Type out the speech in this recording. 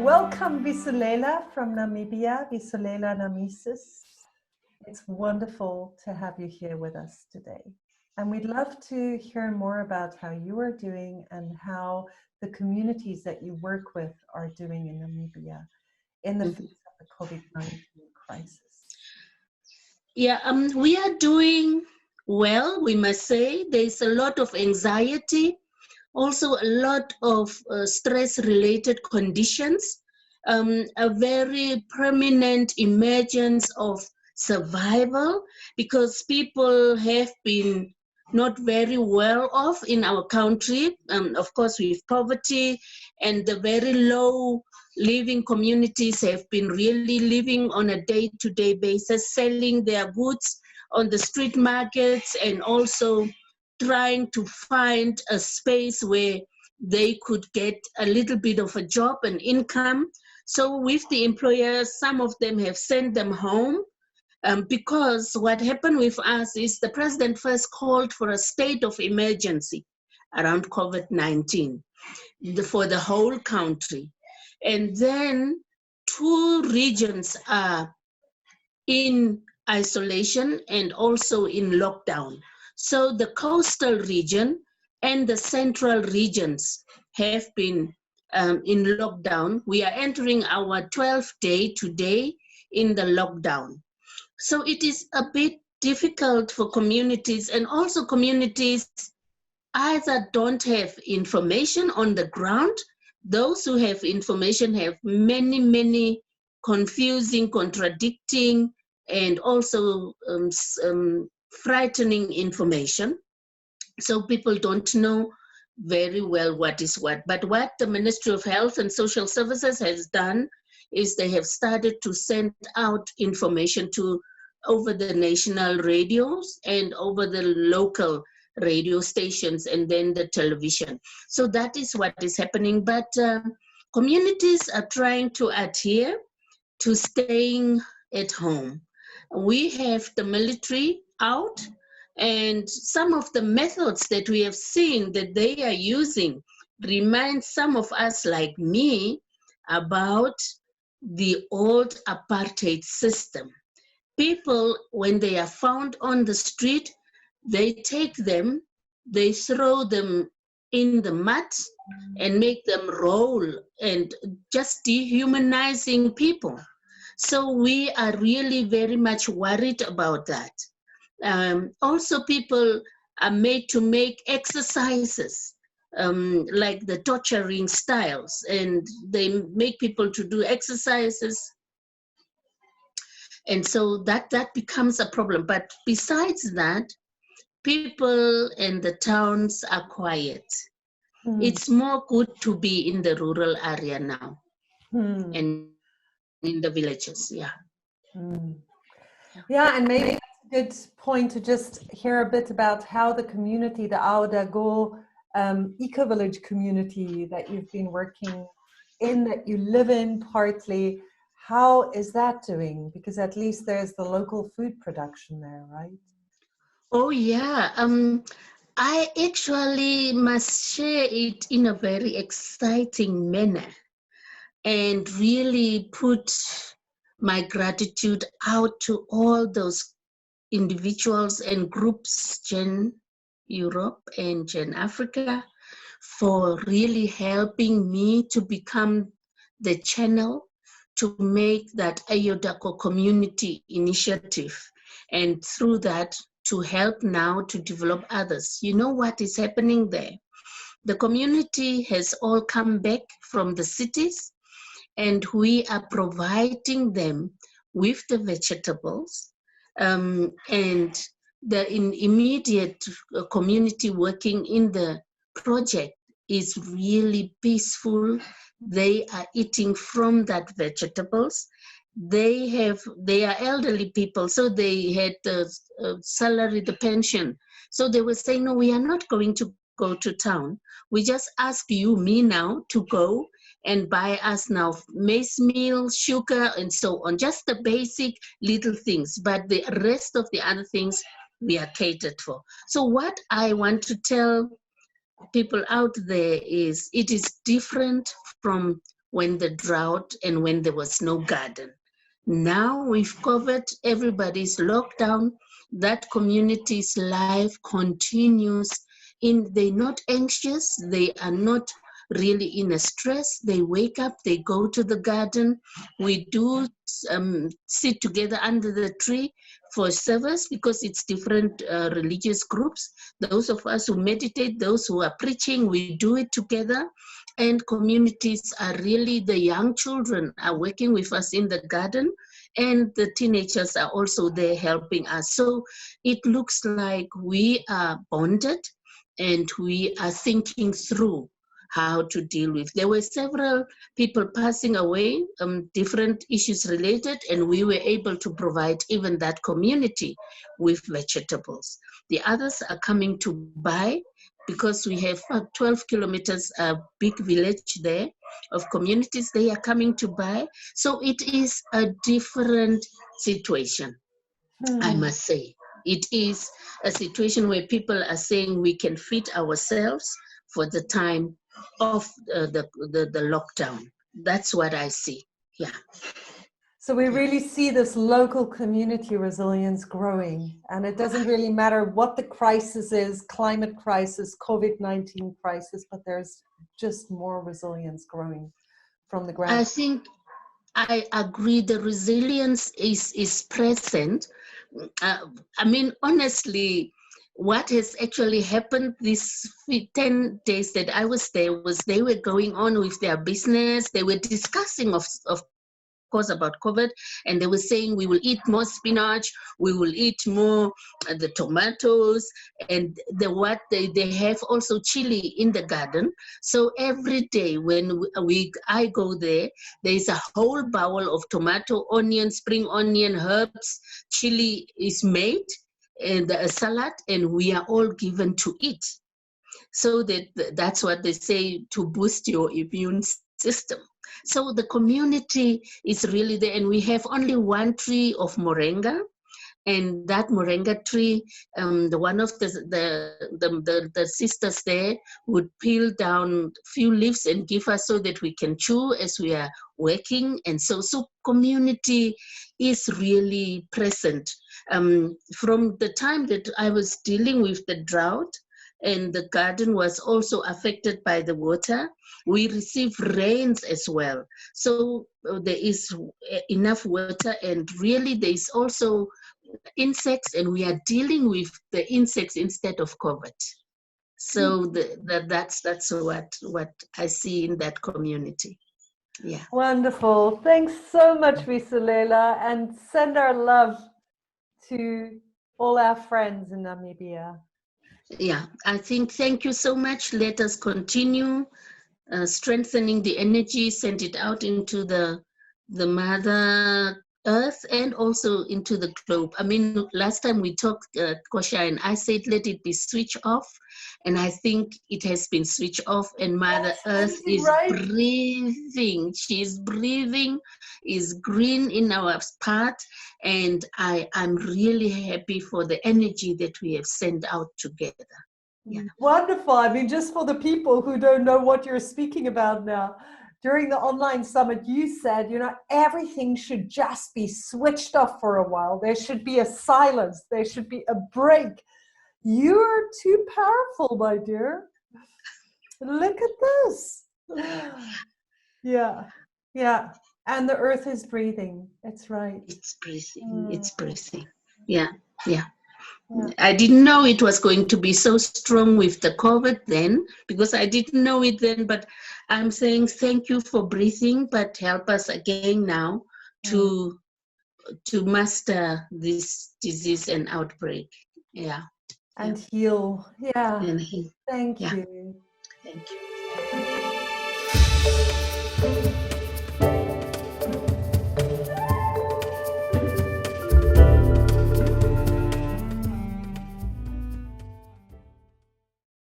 welcome Visolela from Namibia, Visolela Namises. It's wonderful to have you here with us today. And we'd love to hear more about how you are doing and how the communities that you work with are doing in Namibia in the face of the COVID-19 crisis. Yeah, we are doing well, we must say. There's a lot of anxiety, also a lot of stress-related conditions, a very permanent emergence of survival, because people have been not very well off in our country, of course with poverty, and the very low living communities have been really living on a day-to-day basis, selling their goods on the street markets and also trying to find a space where they could get a little bit of a job and income. So with the employers, some of them have sent them home, because what happened with us is the president first called for a state of emergency around COVID-19 for the whole country. And then 2 regions are in isolation and also in lockdown. So the coastal region and the central regions have been in lockdown. We are entering our 12th day today in the lockdown. So it is a bit difficult for communities, and also communities either don't have information on the ground. Those who have information have many confusing, contradicting, and also frightening information. So people don't know very well what is what. But what the Ministry of Health and Social Services has done is they have started to send out information to over the national radios and over the local radio stations and then the television. So that is what is happening. But communities are trying to adhere to staying at home. We have the military out, and some of the methods that we have seen that they are using remind some of us like me about the old apartheid system. People, when they are found on the street, they take them, they throw them in the mud and make them roll, and just dehumanizing people. So we are really very much worried about that. Also, people are made to make exercises, like the torturing styles, and they make people to do exercises. And so that becomes a problem. But besides that, people in the towns are quiet. It's more good to be in the rural area now and in the villages, yeah. Yeah, and maybe that's a good point to just hear a bit about how the community, the Global Ecovillage community that you've been working in, that you live in partly, how is that doing? Because at least there's the local food production there, right? Oh yeah, I actually must share it in a very exciting manner and really put my gratitude out to all those individuals and groups, Gen Europe and Gen Africa, for really helping me to become the channel to make that Ayodako community initiative, and through that to help now to develop others. You know what is happening there? The community has all come back from the cities, and we are providing them with the vegetables, and the immediate community working in the project is really peaceful. They are eating from that vegetables. They are elderly people, so they had the salary, the pension. So they were saying, no, we are not going to go to town. We just ask you, me now, to go and buy us now maize meal, sugar, and so on. Just the basic little things, but the rest of the other things we are catered for. So what I want to tell people out there is, it is different from when the drought and when there was no garden. Now with COVID, everybody's locked down. That community's life continues. They're not anxious. They are not really in a stress. They wake up, they go to the garden. We do sit together under the tree for service because it's different religious groups. Those of us who meditate, those who are preaching, we do it together. And communities are really, the young children are working with us in the garden, and the teenagers are also there helping us. So it looks like we are bonded and we are thinking through how to deal with. There were several people passing away, different issues related, and we were able to provide even that community with vegetables. The others are coming to buy because we have 12 kilometers, a big village there of communities. They are coming to buy. So it is a different situation, I must say. It is a situation where people are saying we can feed ourselves for the time of the lockdown. That's what I see. Yeah. So we really see this local community resilience growing, and it doesn't really matter what the crisis is, climate crisis, COVID-19 crisis, but there's just more resilience growing from the ground. I think I agree, the resilience is present. I mean, honestly, what has actually happened these 10 days that I was there was they were going on with their business. They were discussing, of course, about COVID, and they were saying we will eat more spinach, we will eat more the tomatoes, and they have also chili in the garden. So every day when I go there, there's a whole bowl of tomato, onion, spring onion, herbs, chili is made, and a salad, and we are all given to eat. So that's what they say, to boost your immune system. So the community is really there, and we have only one tree of moringa, and that moringa tree, one of the sisters there would peel down a few leaves and give us so that we can chew as we are working. And so community is really present. From the time that I was dealing with the drought, and the garden was also affected by the water, we receive rains as well. So there is enough water, and really there is also insects, and we are dealing with the insects instead of COVID. So that's what I see in that community. Yeah. Wonderful. Thanks so much, Visolela, and send our love to all our friends in Namibia. Yeah, I think, thank you so much. Let us continue strengthening the energy, send it out into the Mother Earth and also into the globe. I mean, last time we talked, Kosha, and I said, let it be switched off. And I think it has been switched off, and Mother Earth is breathing. She's breathing, is green in our path. And I'm really happy for the energy that we have sent out together. Yeah. Wonderful. I mean, just for the people who don't know what you're speaking about now, during the online summit, you said, everything should just be switched off for a while. There should be a silence. There should be a break. You're too powerful, my dear. Look at this. Yeah. And the earth is breathing. It's right. It's breathing. It's breathing. Yeah. I didn't know it was going to be so strong with the COVID then, because I didn't know it then, but I'm saying thank you for breathing, but help us again now to master this disease and outbreak. Yeah. And heal. Yeah. And heal. Thank you. Thank you.